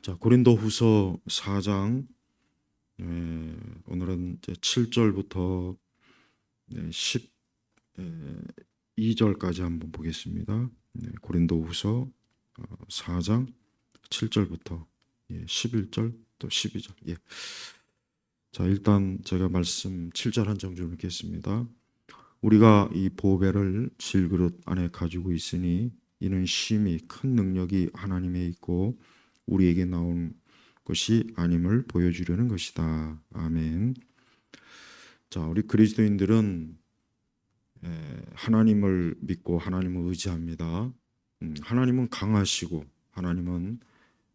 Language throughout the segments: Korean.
자, 고린도후서 4장 오늘은 이제 7절부터 12절까지 한번 보겠습니다. 고린도후서 4장 7절부터 11절 또 12절. 자, 일단 제가 말씀 7절 한 장 좀 읽겠습니다. 우리가 이 보배를 질그릇 안에 가지고 있으니 이는 심히 큰 능력이 하나님에 있고 우리에게 나온 것이 아님을 보여주려는 것이다. 아멘. 자, 우리 그리스도인들은 하나님을 믿고 하나님을 의지합니다. 하나님은 강하시고 하나님은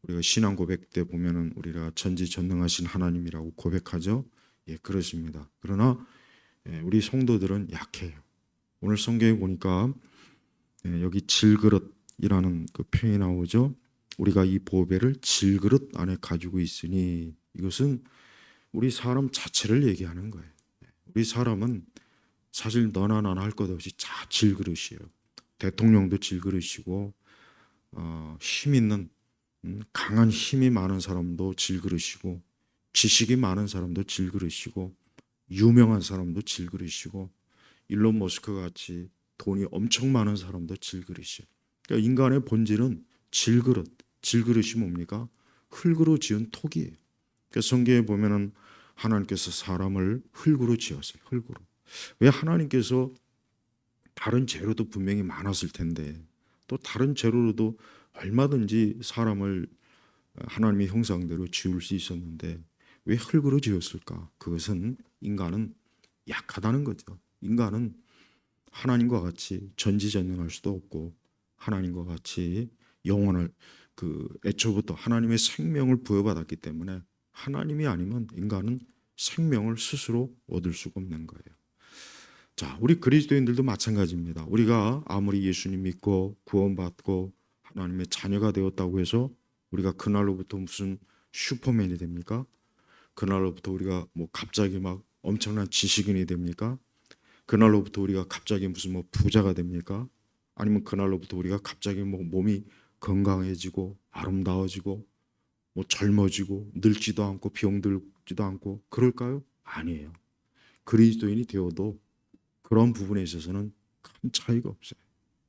우리가 신앙 고백 때 보면은 우리가 전지전능하신 하나님이라고 고백하죠. 그렇습니다. 그러나 우리 성도들은 약해요. 오늘 성경에 보니까 여기 질그릇이라는 그 표현이 나오죠. 우리가 이 보배를 질그릇 안에 가지고 있으니 이것은 우리 사람 자체를 얘기하는 거예요. 우리 사람은 사실 너나 나나 할 것 없이 다 질그릇이에요. 대통령도 질그릇이고 힘 있는 강한 힘이 많은 사람도 질그릇이고 지식이 많은 사람도 질그릇이고 유명한 사람도 질그릇이고 일론 머스크 같이 돈이 엄청 많은 사람도 질그릇이에요. 그러니까 인간의 본질은 질그릇. 질그릇이 뭡니까? 흙으로 지은 톡이에요. 그러니까 성경에 보면은 하나님께서 사람을 흙으로 지었어요. 흙으로. 왜 하나님께서 다른 재료도 분명히 많았을 텐데 또 다른 재료로도 얼마든지 사람을 하나님의 형상대로 지을 수 있었는데 왜 흙으로 지었을까? 그것은 인간은 약하다는 거죠. 인간은 하나님과 같이 전지전능할 수도 없고 하나님과 같이 영원할 애초부터 하나님의 생명을 부여받았기 때문에 하나님이 아니면 인간은 생명을 스스로 얻을 수가 없는 거예요. 자, 우리 그리스도인들도 마찬가지입니다. 우리가 아무리 예수님 믿고 구원받고 하나님의 자녀가 되었다고 해서 우리가 그날로부터 무슨 슈퍼맨이 됩니까? 그날로부터 우리가 뭐 갑자기 막 엄청난 지식인이 됩니까? 그날로부터 우리가 갑자기 무슨 뭐 부자가 됩니까? 아니면 그날로부터 우리가 갑자기 뭐 몸이 건강해지고 아름다워지고 뭐 젊어지고 늙지도 않고 병들지도 않고 그럴까요? 아니에요. 그리스도인이 되어도 그런 부분에 있어서는 큰 차이가 없어요.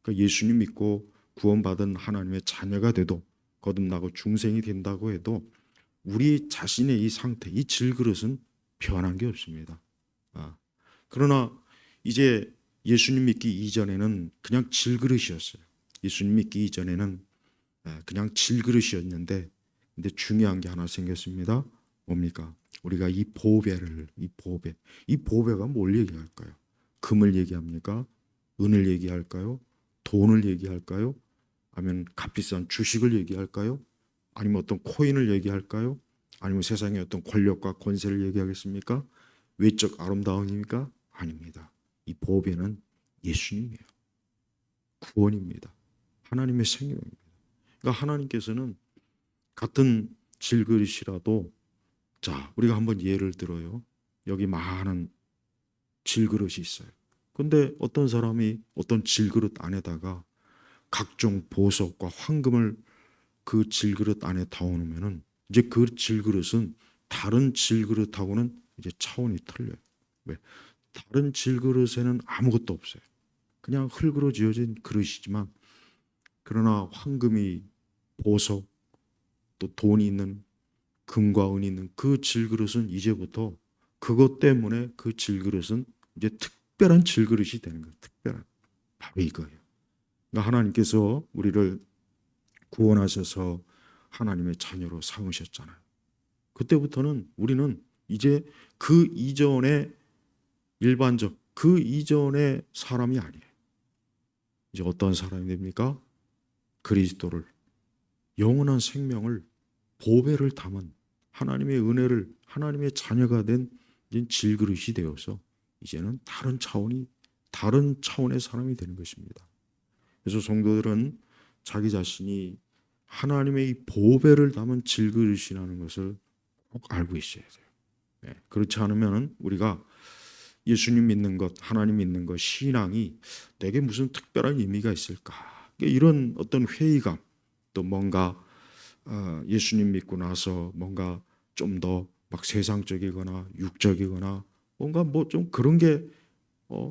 그러니까 예수님 믿고 구원받은 하나님의 자녀가 돼도 거듭나고 중생이 된다고 해도 우리 자신의 이 상태, 이 질그릇은 변한 게 없습니다. 그러나 이제 예수님 믿기 이전에는 그냥 질그릇이었어요. 예수님 믿기 이전에는 그냥 질그릇이었는데 근데 중요한 게 하나 생겼습니다. 뭡니까? 우리가 이 보배가 뭘 얘기할까요? 금을 얘기합니까? 은을 얘기할까요? 돈을 얘기할까요? 아니면 값비싼 주식을 얘기할까요? 아니면 어떤 코인을 얘기할까요? 아니면 세상의 어떤 권력과 권세를 얘기하겠습니까? 외적 아름다움입니까? 아닙니다. 이 보배는 예수님이에요. 구원입니다. 하나님의 생명입니다. 그러니까 하나님께서는 같은 질그릇이라도 자, 우리가 한번 예를 들어요. 여기 많은 질그릇이 있어요. 근데 어떤 사람이 어떤 질그릇 안에다가 각종 보석과 황금을 그 질그릇 안에 담아놓으면은 이제 그 질그릇은 다른 질그릇하고는 이제 차원이 틀려요. 왜? 다른 질그릇에는 아무것도 없어요. 그냥 흙으로 지어진 그릇이지만 그러나 황금이 보석 또 돈이 있는 금과 은이 있는 그 질그릇은 이제부터 그것 때문에 그 질그릇은 이제 특별한 질그릇이 되는 거예요. 특별한. 바로 이거예요. 그러니까 하나님께서 우리를 구원하셔서 하나님의 자녀로 삼으셨잖아요. 그때부터는 우리는 이제 그 이전의 일반적 그 이전의 사람이 아니에요. 이제 어떤 사람이 됩니까? 그리스도를 영원한 생명을 보배를 담은 하나님의 은혜를 하나님의 자녀가 된 질그릇이 되어서 이제는 다른 차원의 사람이 되는 것입니다. 그래서 성도들은 자기 자신이 하나님의 이 보배를 담은 질그릇이라는 것을 꼭 알고 있어야 돼요. 그렇지 않으면 우리가 예수님 믿는 것, 하나님 믿는 것, 신앙이 내게 무슨 특별한 의미가 있을까? 이런 어떤 회의감, 또 뭔가 예수님 믿고 나서 뭔가 좀 더 막 세상적이거나 육적이거나 뭔가 뭐 좀 그런 게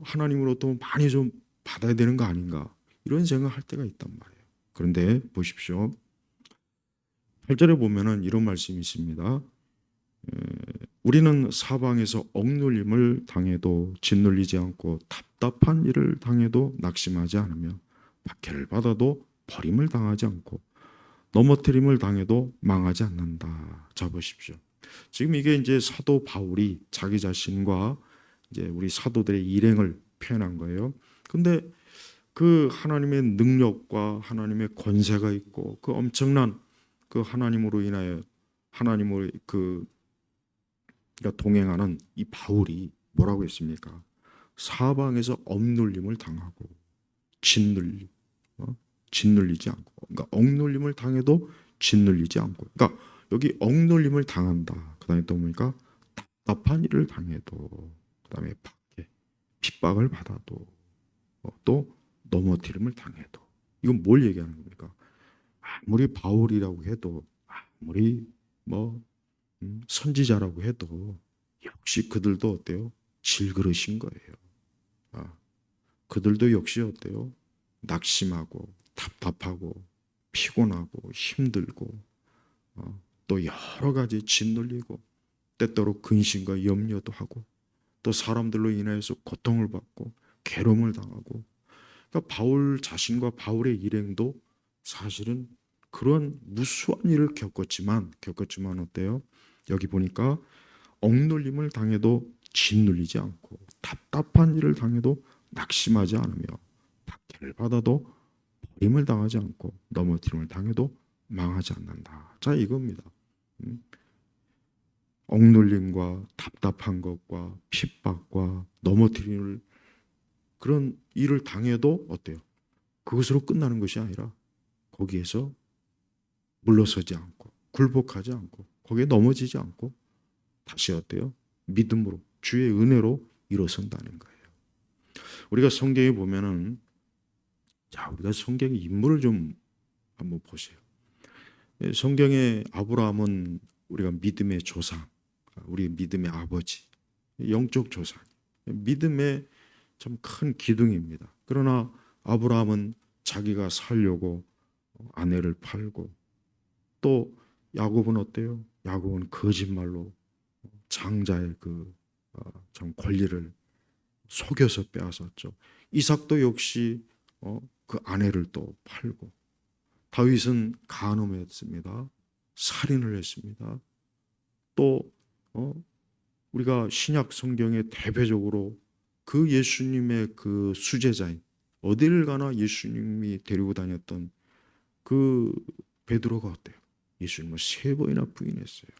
하나님으로부터 많이 좀 받아야 되는 거 아닌가 이런 생각할 때가 있단 말이에요. 그런데 보십시오. 8절에 보면은 이런 말씀이 있습니다. 우리는 사방에서 억눌림을 당해도 짓눌리지 않고 답답한 일을 당해도 낙심하지 않으며 박해를 받아도 버림을 당하지 않고 넘어뜨림을 당해도 망하지 않는다. 자 보십시오. 지금 이게 이제 사도 바울이 자기 자신과 이제 우리 사도들의 일행을 표현한 거예요. 근데 그 하나님의 능력과 하나님의 권세가 있고 그 엄청난 그 하나님으로 인하여 하나님을 동행하는 이 바울이 뭐라고 했습니까? 사방에서 억눌림을 당하고 짓눌리, 짓눌리지 않고, 그러니까 억눌림을 당해도 짓눌리지 않고, 그러니까 여기 억눌림을 당한다. 그다음에 또 보니까 답답한 일을 당해도, 그다음에 박해, 핍박을 받아도, 또 넘어뜨림을 당해도, 이건 뭘 얘기하는 겁니까? 아무리 바울이라고 해도, 아무리 뭐 선지자라고 해도 역시 그들도 어때요? 질그릇인 거예요. 아, 그들도 역시 어때요? 낙심하고 답답하고 피곤하고 힘들고 또 여러 가지 짓눌리고 때때로 근심과 염려도 하고 또 사람들로 인해서 고통을 받고 괴로움을 당하고 그러니까 바울 자신과 바울의 일행도 사실은 그런 무수한 일을 겪었지만 어때요? 여기 보니까 억눌림을 당해도 짓눌리지 않고 답답한 일을 당해도 낙심하지 않으며 박해를 받아도 버림을 당하지 않고 넘어뜨림을 당해도 망하지 않는다. 자 이겁니다. 음? 억눌림과 답답한 것과 핍박과 넘어뜨림을 그런 일을 당해도 어때요? 그것으로 끝나는 것이 아니라 거기에서 물러서지 않고 굴복하지 않고 거기에 넘어지지 않고 다시 어때요? 믿음으로 주의 은혜로 일어선다는 거예요. 우리가 성경에 보면은 자 우리가 성경의 인물을 좀 한번 보세요. 성경의 아브라함은 우리가 믿음의 조상, 우리 믿음의 아버지, 영적 조상, 믿음의 참 큰 기둥입니다. 그러나 아브라함은 자기가 살려고 아내를 팔고 또 야곱은 어때요? 야곱은 거짓말로 장자의 참 권리를 속여서 빼앗았죠. 이삭도 역시 그 아내를 또 팔고 다윗은 간음했습니다. 살인을 했습니다. 또 우리가 신약 성경에 대표적으로 그 예수님의 그 수제자인 어디를 가나 예수님이 데리고 다녔던 그 베드로가 어때요? 예수님을 3번이나 부인했어요.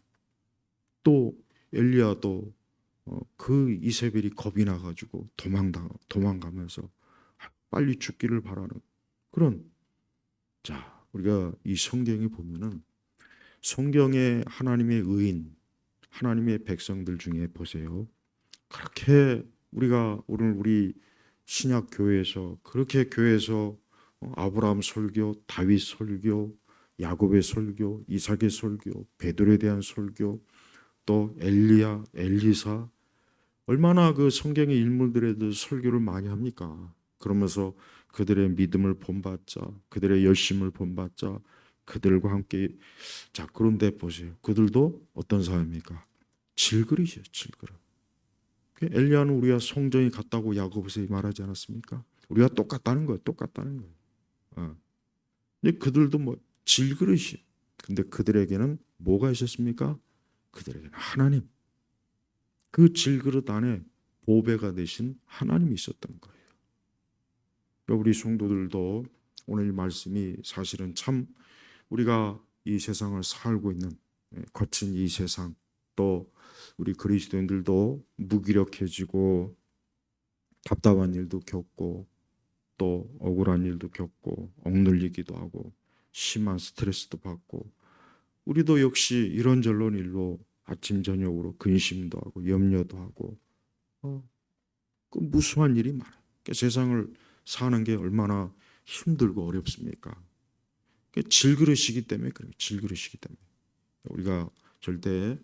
또 엘리야도 그 이세벨이 겁이 나가지고 도망가면서 빨리 죽기를 바라는 그런 자 우리가 이 성경에 보면은 성경의 하나님의 의인 하나님의 백성들 중에 보세요. 그렇게 우리가 오늘 우리 신약 교회에서 그렇게 교회에서 아브라함 설교, 다윗 설교, 야곱의 설교, 이삭의 설교, 베드로에 대한 설교, 또 엘리야, 엘리사 얼마나 그 성경의 인물들에 대해 설교를 많이 합니까? 그러면서 그들의 믿음을 본받자, 그들의 열심을 본받자, 그들과 함께 자 그런데 보세요. 그들도 어떤 사람입니까? 질그릇이에요, 질그릇. 엘리야는 우리가 성전이 같다고 야고보서 말하지 않았습니까? 우리가 똑같다는 거예요, 똑같다는 거예요. 근데 그들도 뭐 질그릇이. 근데 그들에게는 뭐가 있었습니까? 그들에게는 하나님. 그 질그릇 안에 보배가 되신 하나님이 있었던 거예요. 그러니까 우리 성도들도 오늘 말씀이 사실은 참 우리가 이 세상을 살고 있는 거친 이 세상 또 우리 그리스도인들도 무기력해지고 답답한 일도 겪고 또 억울한 일도 겪고 억눌리기도 하고 심한 스트레스도 받고 우리도 역시 이런저런 일로 아침 저녁으로 근심도 하고 염려도 하고 그 무수한 일이 많아요. 그러니까 세상을 사는 게 얼마나 힘들고 어렵습니까? 질그릇이기 때문에 그래요. 질그릇이기 때문에. 우리가 절대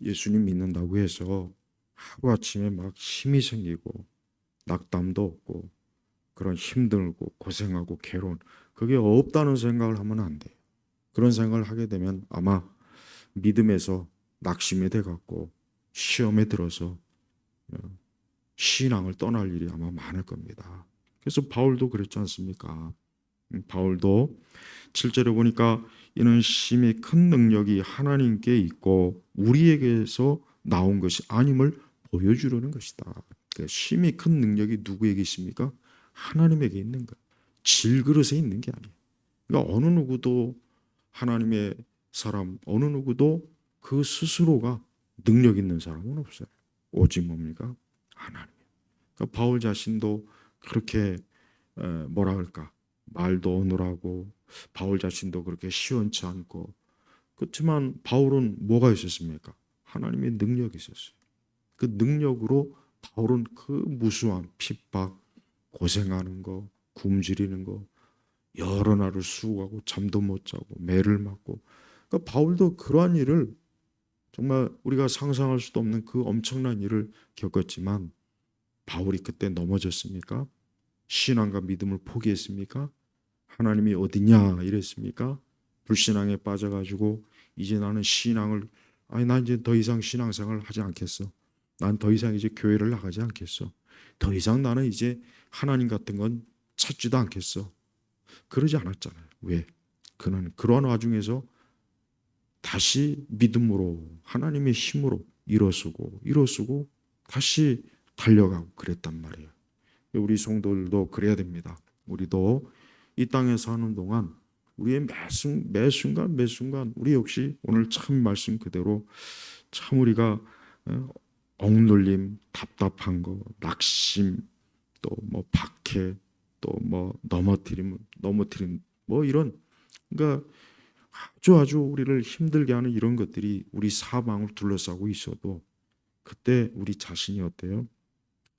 예수님 믿는다고 해서 하루아침에 막 힘이 생기고 낙담도 없고 그런 힘들고 고생하고 괴로운 그게 없다는 생각을 하면 안 돼요. 그런 생각을 하게 되면 아마 믿음에서 낙심이 돼갖고 시험에 들어서 신앙을 떠날 일이 아마 많을 겁니다. 그래서 바울도 그랬지 않습니까? 바울도 7절에 보니까 이는 심히 큰 능력이 하나님께 있고 우리에게서 나온 것이 아님을 보여주려는 것이다. 그러니까 심히 큰 능력이 누구에게 있습니까? 하나님에게 있는 거예요. 질그릇에 있는 게 아니에요. 그러니까 어느 누구도 하나님의 사람, 어느 누구도 그 스스로가 능력 있는 사람은 없어요. 오직 뭡니까? 하나님. 그러니까 바울 자신도 그렇게 뭐라 할까? 말도 어눌하고 바울 자신도 그렇게 시원치 않고 그렇지만 바울은 뭐가 있었습니까? 하나님의 능력이 있었어요. 그 능력으로 바울은 그 무수한 핍박, 고생하는 거, 굶주리는 거, 여러 날을 수고하고 잠도 못 자고 매를 맞고 그러니까 바울도 그러한 일을 정말 우리가 상상할 수도 없는 그 엄청난 일을 겪었지만 바울이 그때 넘어졌습니까? 신앙과 믿음을 포기했습니까? 하나님이 어디냐 이랬습니까? 불신앙에 빠져가지고 이제 나는 신앙을 난 이제 더 이상 신앙생활을 하지 않겠어. 난 더 이상 이제 교회를 나가지 않겠어. 더 이상 나는 이제 하나님 같은 건 찾지도 않겠어. 그러지 않았잖아요. 왜? 그는 그러한 와중에서 다시 믿음으로 하나님의 힘으로 일어서고 다시 달려가고 그랬단 말이에요. 우리 성도들도 그래야 됩니다. 우리도 이 땅에 사는 동안 우리의 매순간 우리 역시 오늘 참 말씀 그대로 참 우리가 억눌림, 답답한 거, 낙심, 또 뭐 박해, 또 뭐 넘어뜨림 뭐 이런 그러니까 아주 우리를 힘들게 하는 이런 것들이 우리 사방을 둘러싸고 있어도 그때 우리 자신이 어때요?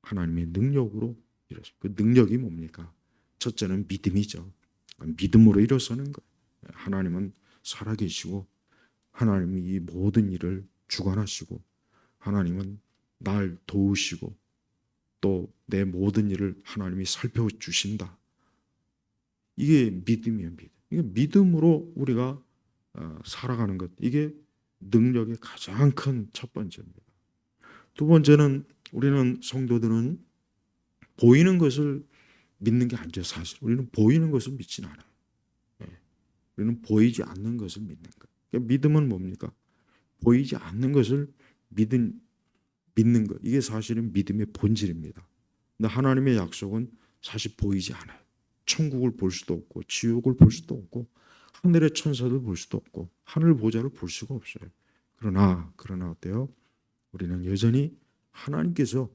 하나님의 능력으로 일어서 그 능력이 뭡니까? 첫째는 믿음이죠. 믿음으로 일어서는 거예요. 하나님은 살아계시고 하나님이 이 모든 일을 주관하시고 하나님은 날 도우시고 또 내 모든 일을 하나님이 살펴주신다. 이게 믿음이에요. 믿음. 이게 믿음으로 우리가 살아가는 것. 이게 능력의 가장 큰 첫 번째입니다. 두 번째는 우리는 성도들은 보이는 것을 믿는 게 아니죠. 사실 우리는 보이는 것을 믿지는 않아요. 우리는 보이지 않는 것을 믿는 거예요. 그러니까 믿음은 뭡니까? 보이지 않는 것을 믿는 것. 이게 사실은 믿음의 본질입니다. 근데 하나님의 약속은 사실 보이지 않아요. 천국을 볼 수도 없고 지옥을 볼 수도 없고 하늘의 천사들 볼 수도 없고 하늘 보좌를 볼 수가 없어요. 그러나 어때요? 우리는 여전히 하나님께서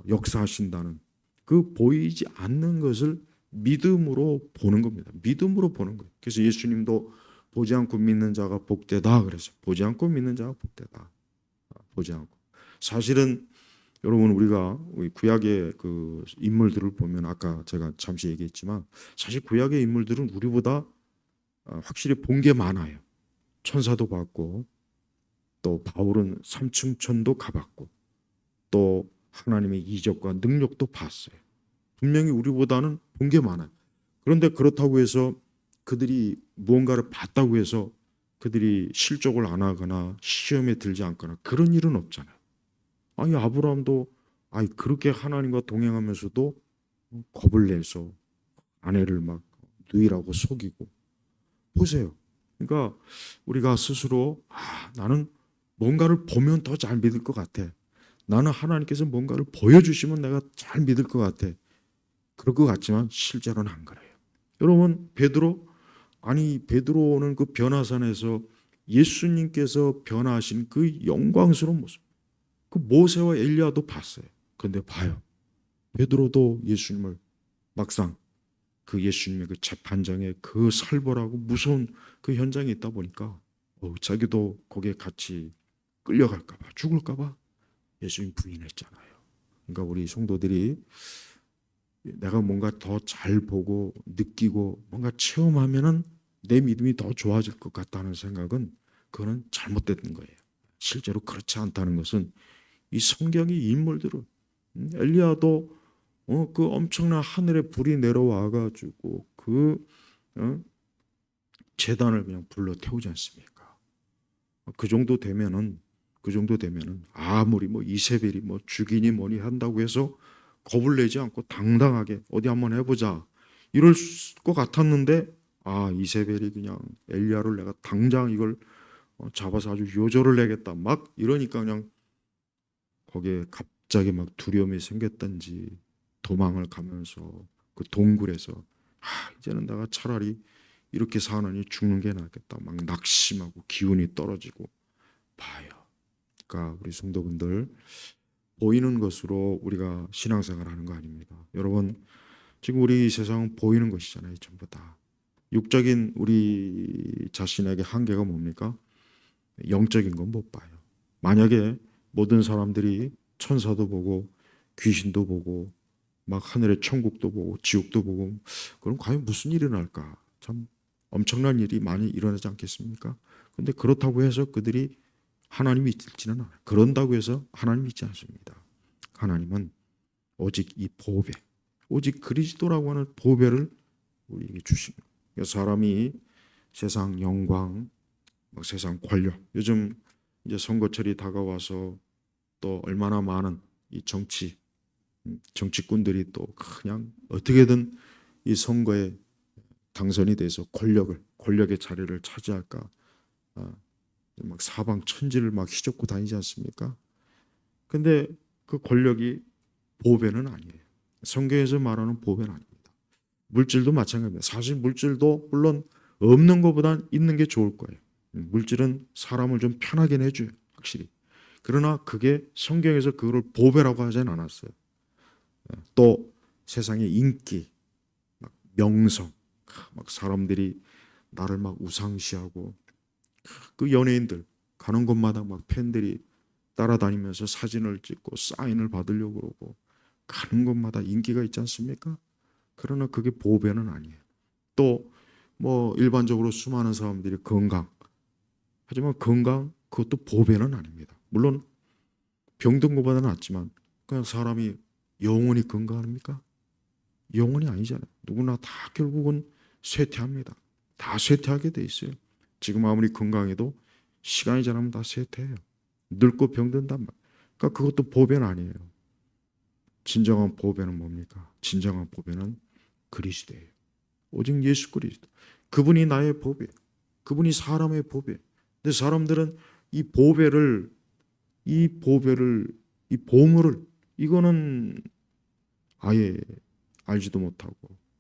역사하신다는 그 보이지 않는 것을 믿음으로 보는 겁니다. 믿음으로 보는 거예요. 그래서 예수님도 보지 않고 믿는 자가 복되다 그래서 보지 않고 믿는 자가 복되다. 보지 않고. 사실은 여러분 우리가 구약의 그 인물들을 보면 아까 제가 잠시 얘기했지만 사실 구약의 인물들은 우리보다 확실히 본 게 많아요. 천사도 봤고 또 바울은 삼층천도 가봤고 또 하나님의 이적과 능력도 봤어요. 분명히 우리보다는 본 게 많아요. 그런데 그렇다고 해서 그들이 무언가를 봤다고 해서 그들이 실족을 안 하거나 시험에 들지 않거나 그런 일은 없잖아요. 아니 아브라함도 그렇게 하나님과 동행하면서도 겁을 내서 아내를 막 누이라고 속이고 보세요. 그러니까 우리가 스스로 나는 뭔가를 보면 더 잘 믿을 것 같아. 나는 하나님께서 뭔가를 보여주시면 내가 잘 믿을 것 같아. 그럴 것 같지만 실제로는 안 그래요. 여러분 베드로는 그 변화산에서 예수님께서 변화하신 그 영광스러운 모습 그 모세와 엘리야도 봤어요. 그런데 봐요. 베드로도 예수님을 막상 그 예수님의 그 재판장에 그 살벌하고 무서운 그 현장에 있다 보니까 자기도 거기에 같이 끌려갈까 봐 죽을까 봐 예수님 부인했잖아요. 그러니까 우리 성도들이 내가 뭔가 더 잘 보고 느끼고 뭔가 체험하면은 내 믿음이 더 좋아질 것 같다는 생각은 그거는 잘못된 거예요. 실제로 그렇지 않다는 것은 이 성경의 인물들은 엘리야도 그 엄청난 하늘에 불이 내려와 가지고 그 어? 제단을 그냥 불러 태우지 않습니까? 그 정도 되면은 아무리 뭐 이세벨이 뭐 죽이니 뭐니 한다고 해서 겁을 내지 않고 당당하게 어디 한번 해보자 이럴 것 같았는데, 이세벨이 그냥 엘리야를 내가 당장 이걸 잡아서 아주 요절을 내겠다 막 이러니까 그냥 거기에 갑자기 막 두려움이 생겼던지 도망을 가면서 그 동굴에서 이제는 내가 차라리 이렇게 사느니 죽는 게 낫겠다 막 낙심하고 기운이 떨어지고 봐요. 그러니까 우리 성도분들, 보이는 것으로 우리가 신앙생활 하는 거 아닙니다. 여러분, 지금 우리 세상은 보이는 것이잖아요. 전부 다 육적인 우리 자신에게 한계가 뭡니까? 영적인 건 못 봐요. 만약에 모든 사람들이 천사도 보고 귀신도 보고 막 하늘의 천국도 보고 지옥도 보고, 그럼 과연 무슨 일이 날까? 참 엄청난 일이 많이 일어나지 않겠습니까? 근데 그렇다고 해서 그들이 하나님이 있지는 않아요. 그런다고 해서 하나님이 있지 않습니다. 하나님은 오직 이 보배, 오직 그리스도라고 하는 보배를 우리에게 주십니다. 사람이 세상 영광, 막 세상 권력, 요즘 이제 선거철이 다가와서 또 얼마나 많은 이 정치꾼들이 또 그냥 어떻게든 이 선거에 당선이 돼서 권력의 자리를 차지할까, 막 사방 천지를 막 휘젓고 다니지 않습니까? 근데 그 권력이 보배는 아니에요. 성경에서 말하는 보배는 아닙니다. 물질도 마찬가지입니다. 사실 물질도 물론 없는 것보단 있는 게 좋을 거예요. 물질은 사람을 좀 편하게 해줘요, 확실히. 그러나 그게 성경에서 그거를 보배라고 하진 않았어요. 또 세상의 인기, 막 명성, 막 사람들이 나를 막 우상시하고, 그 연예인들 가는 곳마다 막 팬들이 따라다니면서 사진을 찍고 사인을 받으려고 그러고 가는 곳마다 인기가 있지 않습니까? 그러나 그게 보배는 아니에요. 또 뭐 일반적으로 수많은 사람들이 건강, 하지만 건강 그것도 보배는 아닙니다. 물론 병든 것보다는 낫지만 그냥 사람이 영원히 건강합니까? 영원히 아니잖아요. 누구나 다 결국은 쇠퇴합니다. 다 쇠퇴하게 돼 있어요. 지금 아무리 건강해도 시간이 지나면 다 쇠퇴해요. 늙고 병든단 말. 그러니까 그것도 보배는 아니에요. 진정한 보배는 뭡니까? 진정한 보배는 그리스도예요. 오직 예수 그리스도. 그분이 나의 보배. 그분이 사람의 보배. 근데 사람들은 이 보배를, 이 보배를, 이 보물을, 이거는 아예 알지도 못하고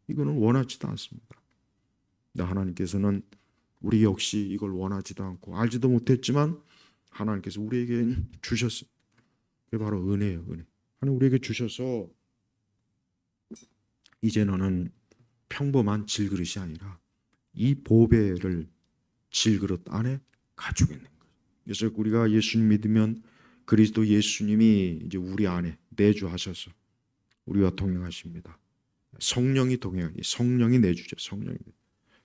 이거는 원하지도 않습니다. 근데 하나님께서는 우리 역시 이걸 원하지도 않고 알지도 못했지만 하나님께서 우리에게 주셨어요. 그게 바로 은혜예요, 은혜. 하나님 우리에게 주셔서 이제 너는 평범한 질그릇이 아니라 이 보배를 질그릇 안에 가지고 있는 거예요. 그래서 우리가 예수님 믿으면 그리스도 예수님이 이제 우리 안에 내주하셔서 우리와 동행하십니다. 성령이 동행하기, 성령이 내주죠. 성령이.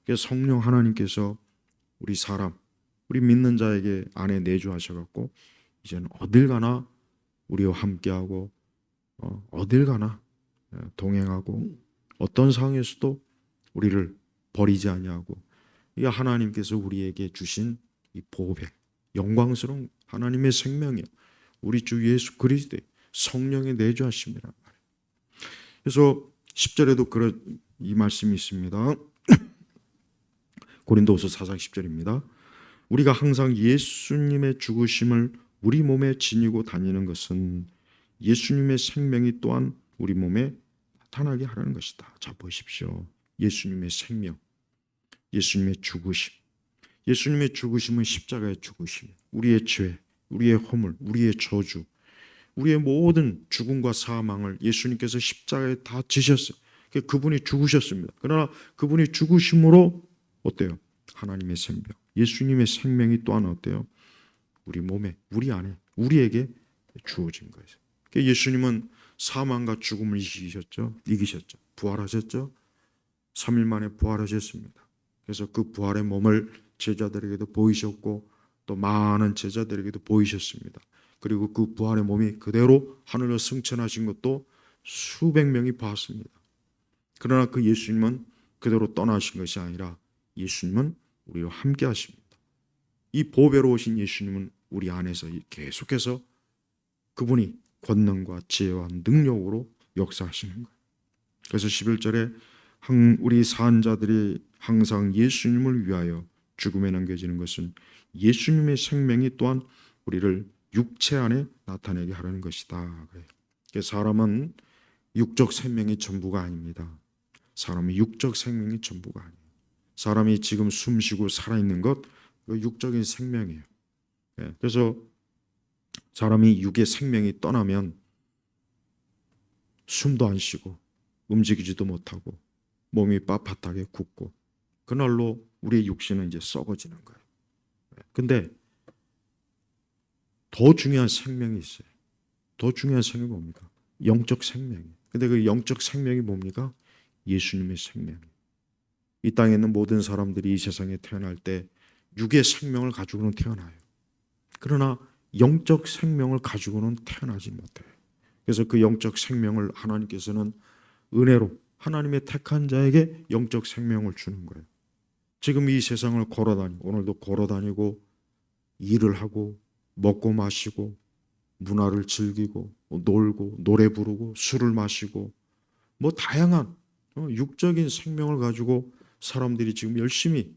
그래서 성령 하나님께서 우리 사람, 우리 믿는 자에게 안에 내주하셔갖고 이제는 어딜 가나 우리와 함께하고 어딜 가나 동행하고 어떤 상황에서도 우리를 버리지 아니하고, 이게 하나님께서 우리에게 주신 이 보배, 영광스러운 하나님의 생명이요, 우리 주 예수 그리스도의 성령의 내주하심이란 말이에요. 그래서 10절에도 이 말씀이 있습니다. 고린도후서 4장 10절입니다. 우리가 항상 예수님의 죽으심을 우리 몸에 지니고 다니는 것은 예수님의 생명이 또한 우리 몸에 나타나게 하라는 것이다. 자, 보십시오. 예수님의 생명, 예수님의 죽으심. 예수님의 죽으심은 십자가의 죽으심. 우리의 죄, 우리의 허물, 우리의 저주, 우리의 모든 죽음과 사망을 예수님께서 십자가에 다 지셨어요. 그분이 죽으셨습니다. 그러나 그분이 죽으심으로 어때요? 하나님의 생명, 예수님의 생명이 또한 어때요? 우리 몸에, 우리 안에, 우리에게 주어진 거예요. 예수님은 사망과 죽음을 이기셨죠. 부활하셨죠. 3일 만에 부활하셨습니다. 그래서 그 부활의 몸을 제자들에게도 보이셨고 또 많은 제자들에게도 보이셨습니다. 그리고 그 부활의 몸이 그대로 하늘로 승천하신 것도 수백 명이 봤습니다. 그러나 그 예수님은 그대로 떠나신 것이 아니라 예수님은 우리와 함께 하십니다. 이 보배로 오신 예수님은 우리 안에서 계속해서 그분이 권능과 지혜와 능력으로 역사하시는 거예요. 그래서 11절에 우리 산자들이 항상 예수님을 위하여 죽음에 남겨지는 것은 예수님의 생명이 또한 우리를 육체 안에 나타내게 하려는 것이다. 사람은 육적 생명이 전부가 아닙니다. 사람이 육적 생명이 전부가 아니에요. 사람이 지금 숨쉬고 살아있는 것, 그 육적인 생명이에요. 그래서 사람이 육의 생명이 떠나면 숨도 안 쉬고 움직이지도 못하고 몸이 빳빳하게 굳고 그날로 우리의 육신은 이제 썩어지는 거예요. 근데 더 중요한 생명이 있어요. 더 중요한 생명이 뭡니까? 영적 생명이. 근데 그 영적 생명이 뭡니까? 예수님의 생명. 이 땅에 있는 모든 사람들이 이 세상에 태어날 때 육의 생명을 가지고는 태어나요. 그러나 영적 생명을 가지고는 태어나지 못해요. 그래서 그 영적 생명을 하나님께서는 은혜로 하나님의 택한 자에게 영적 생명을 주는 거예요. 지금 이 세상을 걸어다니고 오늘도 걸어다니고 일을 하고 먹고 마시고 문화를 즐기고 놀고 노래 부르고 술을 마시고 뭐 다양한 육적인 생명을 가지고 사람들이 지금 열심히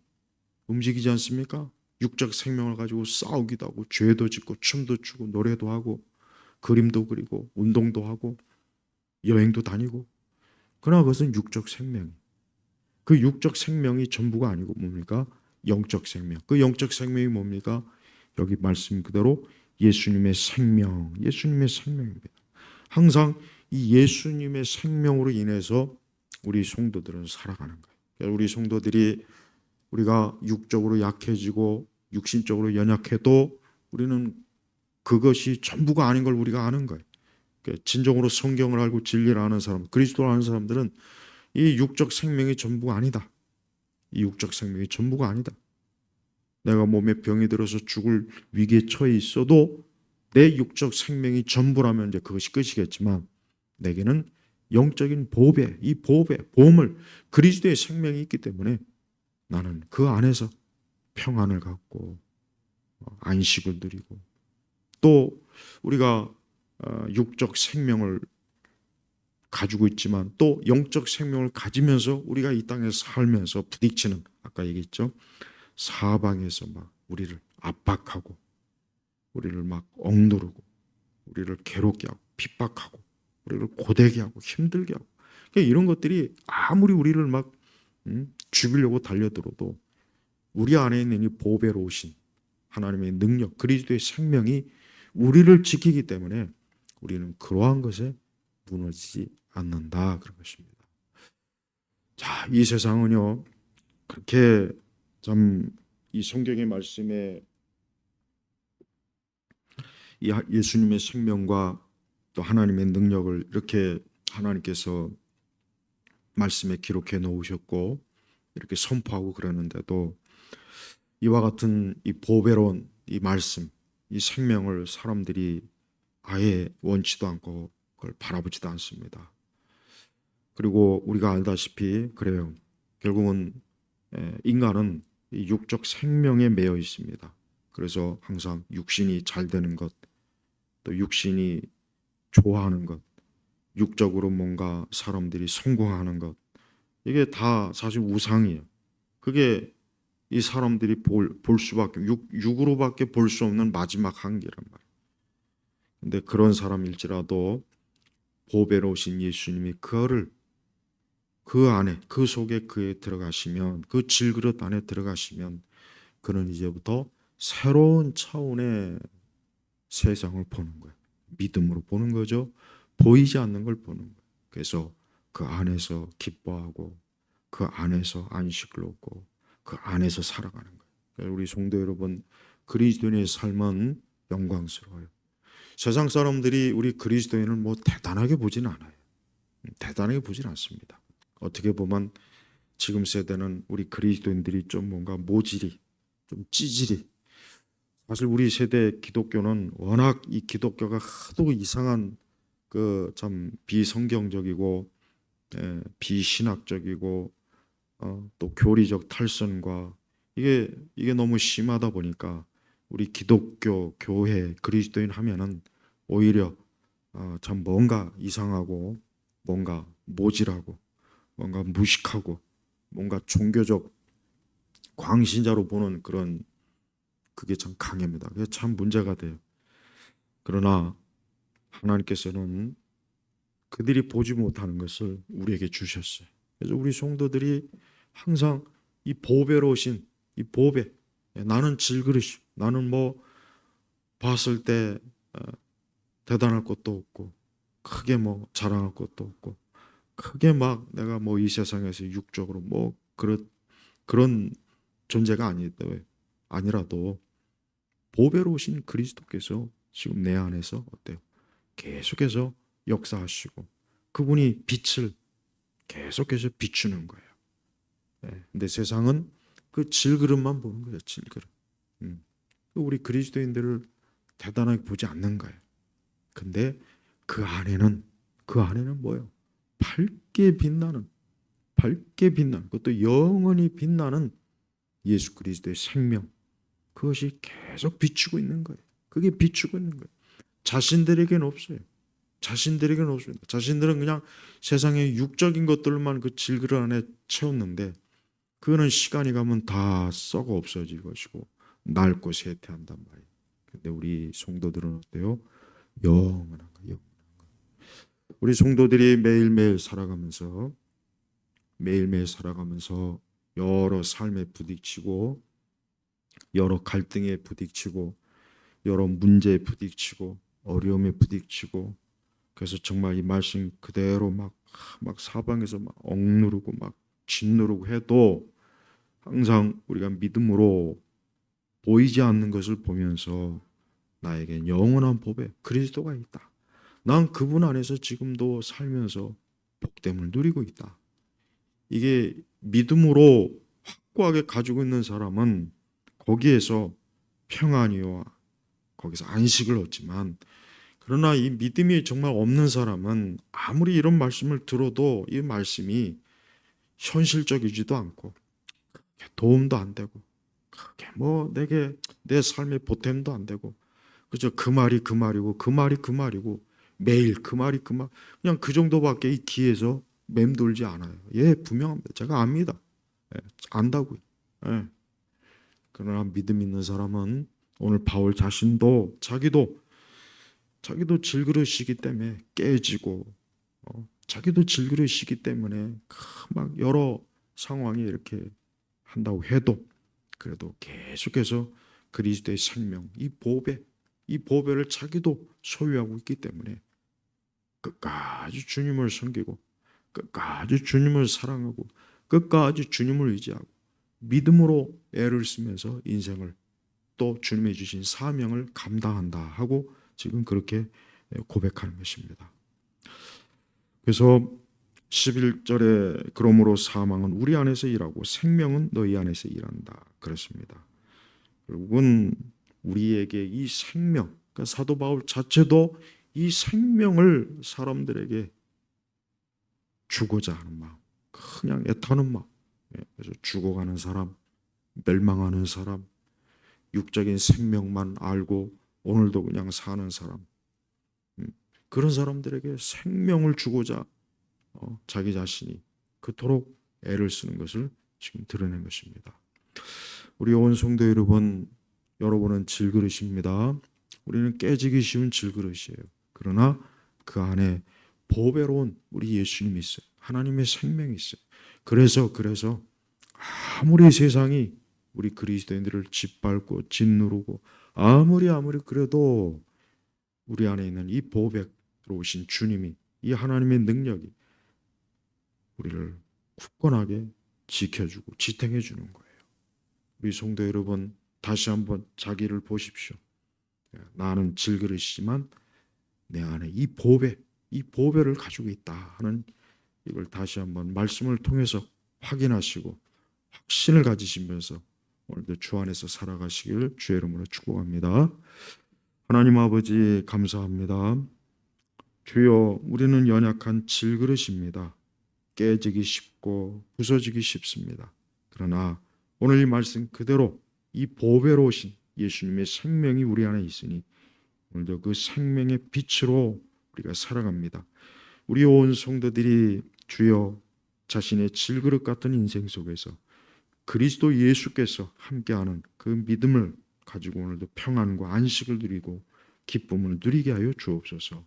움직이지 않습니까? 육적 생명을 가지고 싸우기도 하고 죄도 짓고 춤도 추고 노래도 하고 그림도 그리고 운동도 하고 여행도 다니고 그러나 그것은 육적 생명. 그 육적 생명이 전부가 아니고 뭡니까? 영적 생명. 그 영적 생명이 뭡니까? 여기 말씀 그대로 예수님의 생명, 예수님의 생명입니다. 항상 이 예수님의 생명으로 인해서 우리 성도들은 살아가는 거예요. 우리 성도들이 우리가 육적으로 약해지고 육신적으로 연약해도 우리는 그것이 전부가 아닌 걸 우리가 아는 거예요. 진정으로 성경을 알고 진리를 아는 사람, 그리스도를 아는 사람들은 이 육적 생명이 전부가 아니다. 이 육적 생명이 전부가 아니다. 내가 몸에 병이 들어서 죽을 위기에 처해 있어도 내 육적 생명이 전부라면 이제 그것이 끝이겠지만 내게는 영적인 보배, 이 보배, 보물, 그리스도의 생명이 있기 때문에 나는 그 안에서 평안을 갖고 안식을 누리고 또 우리가 육적 생명을 가지고 있지만 또 영적 생명을 가지면서 우리가 이 땅에서 살면서 부딪히는 아까 얘기했죠. 사방에서 막 우리를 압박하고 우리를 막 억누르고 우리를 괴롭게 하고 핍박하고 우리를 고되게 하고 힘들게 하고 그러니까 이런 것들이 아무리 우리를 막 죽이려고 달려들어도 우리 안에 있는 이 보배로우신 하나님의 능력 그리스도의 생명이 우리를 지키기 때문에 우리는 그러한 것에 무너지지 않는다 그런 것입니다. 자, 이 세상은요 그렇게 참 이 성경의 말씀에 이 예수님의 생명과 또 하나님의 능력을 이렇게 하나님께서 말씀에 기록해 놓으셨고 이렇게 선포하고 그러는데도 이와 같은 이 보배로운 이 말씀, 이 생명을 사람들이 아예 원치도 않고 그걸 바라보지도 않습니다. 그리고 우리가 알다시피 그래요. 결국은 인간은 이 육적 생명에 매여 있습니다. 그래서 항상 육신이 잘 되는 것, 또 육신이 좋아하는 것, 육적으로 뭔가 사람들이 성공하는 것, 이게 다 사실 우상이에요. 그게 이 사람들이 볼 수밖에, 육으로밖에 볼 수 없는 마지막 한계란 말이에요. 근데 그런 사람일지라도 보배로우신 예수님이 그거를 그 안에, 그 속에 그에 들어가시면, 그 질그릇 안에 들어가시면 그는 이제부터 새로운 차원의 세상을 보는 거예요. 믿음으로 보는 거죠. 보이지 않는 걸 보는 거예요. 그래서 그 안에서 기뻐하고 그 안에서 안식을 얻고 그 안에서 살아가는 거예요. 우리 성도 여러분, 그리스도인의 삶은 영광스러워요. 세상 사람들이 우리 그리스도인을 뭐 대단하게 보지는 않아요. 대단하게 보지는 않습니다. 어떻게 보면 지금 세대는 우리 그리스도인들이 좀 뭔가 모질이, 좀 찌질이. 사실 우리 세대 기독교는 워낙 이 기독교가 하도 이상한 그 참 비성경적이고 비신학적이고 또 교리적 탈선과 이게 너무 심하다 보니까 우리 기독교 교회 그리스도인 하면은 오히려 참 뭔가 이상하고 뭔가 모질하고 뭔가 무식하고 뭔가 종교적 광신자로 보는 그런 그게 참 강합니다. 그게 참 문제가 돼요. 그러나 하나님께서는 그들이 보지 못하는 것을 우리에게 주셨어요. 그래서 우리 성도들이 항상 이 보배로우신 이 보배, 나는 질그릇이, 나는 뭐 봤을 때 대단할 것도 없고 크게 뭐 자랑할 것도 없고 크게 막 내가 뭐 이 세상에서 육적으로 뭐 그런 존재가 아니라도 보배로우신 그리스도께서 지금 내 안에서 어때요? 계속해서 역사하시고 그분이 빛을 계속해서 비추는 거예요. 근데 세상은 그 질그릇만 보는 거예요. 질그릇. 우리 그리스도인들을 대단하게 보지 않는 거예요. 근데 그 안에는 뭐예요? 밝게 빛나는 그것도 영원히 빛나는 예수 그리스도의 생명. 그것이 계속 비추고 있는 거예요. 그게 비추고 있는 거예요. 자신들에게는 없어요. 자신들에게는 없습니다. 자신들은 그냥 세상의 육적인 것들만 그 질그릇 안에 채웠는데 그거는 시간이 가면 다 썩어 없어질 것이고 낡고 쇠퇴한단 말이에요. 근데 우리 성도들은 어때요? 영원한 거예요. 우리 성도들이 매일매일 살아가면서 여러 삶에 부딪히고 여러 갈등에 부딪히고 여러 문제에 부딪히고 어려움에 부딪히고 그래서 정말 이 말씀 그대로 막 사방에서 막 억누르고 막 짓누르고 해도 항상 우리가 믿음으로 보이지 않는 것을 보면서 나에겐 영원한 보배 그리스도가 있다. 난 그분 안에서 지금도 살면서 복됨을 누리고 있다. 이게 믿음으로 확고하게 가지고 있는 사람은 거기에서 평안이와 거기서 안식을 얻지만 그러나 이 믿음이 정말 없는 사람은 아무리 이런 말씀을 들어도 이 말씀이 현실적이지도 않고 도움도 안 되고 그게 뭐 내게 내 삶의 보탬도 안 되고 그저 그 말이 그 말이고 그 말이 그 말이고 매일 그 말이 그 말 그냥 그 정도밖에 이 귀에서 맴돌지 않아요. 예, 분명합니다. 제가 압니다. 예, 안다고요. 예. 그러나 믿음 있는 사람은 오늘 바울 자신도 자기도 질그릇이기 때문에 깨지고 자기도 질그릇이기 때문에 막 여러 상황이 이렇게 한다고 해도 그래도 계속해서 그리스도의 생명 이 보배를 자기도 소유하고 있기 때문에 끝까지 주님을 섬기고 끝까지 주님을 사랑하고 끝까지 주님을 의지하고 믿음으로 애를 쓰면서 인생을 또 주님이 주신 사명을 감당한다 하고 지금 그렇게 고백하는 것입니다. 그래서 11절에 그러므로 사망은 우리 안에서 일하고 생명은 너희 안에서 일한다. 그렇습니다. 결국은 우리에게 이 생명, 그러니까 사도 바울 자체도 이 생명을 사람들에게 주고자 하는 마음, 그냥 애타는 마음. 그래서 죽어가는 사람, 멸망하는 사람, 육적인 생명만 알고 오늘도 그냥 사는 사람, 그런 사람들에게 생명을 주고자 자기 자신이 그토록 애를 쓰는 것을 지금 드러낸 것입니다. 우리 온 성도 여러분은 질그릇입니다. 우리는 깨지기 쉬운 질그릇이에요. 그러나 그 안에 보배로운 우리 예수님이 있어요. 하나님의 생명이 있어요. 그래서 아무리 세상이 우리 그리스도인들을 짓밟고 짓누르고 아무리 그래도 우리 안에 있는 이 보배로우신 주님이 이 하나님의 능력이 우리를 굳건하게 지켜주고 지탱해 주는 거예요. 우리 성도 여러분 다시 한번 자기를 보십시오. 나는 질그릇이지만 내 안에 이 보배를 가지고 있다 하는 이걸 다시 한번 말씀을 통해서 확인하시고 확신을 가지시면서 오늘도 주 안에서 살아가시길 주의 이름으로 축복합니다. 하나님 아버지 감사합니다. 주여, 우리는 연약한 질그릇입니다. 깨지기 쉽고 부서지기 쉽습니다. 그러나 오늘 이 말씀 그대로 이 보배로 오신 예수님의 생명이 우리 안에 있으니 오늘도 그 생명의 빛으로 우리가 살아갑니다. 우리 온 성도들이 주여 자신의 질그릇 같은 인생 속에서 그리스도 예수께서 함께하는 그 믿음을 가지고 오늘도 평안과 안식을 누리고 기쁨을 누리게 하여 주옵소서.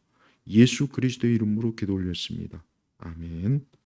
예수 그리스도의 이름으로 기도 올렸습니다. 아멘.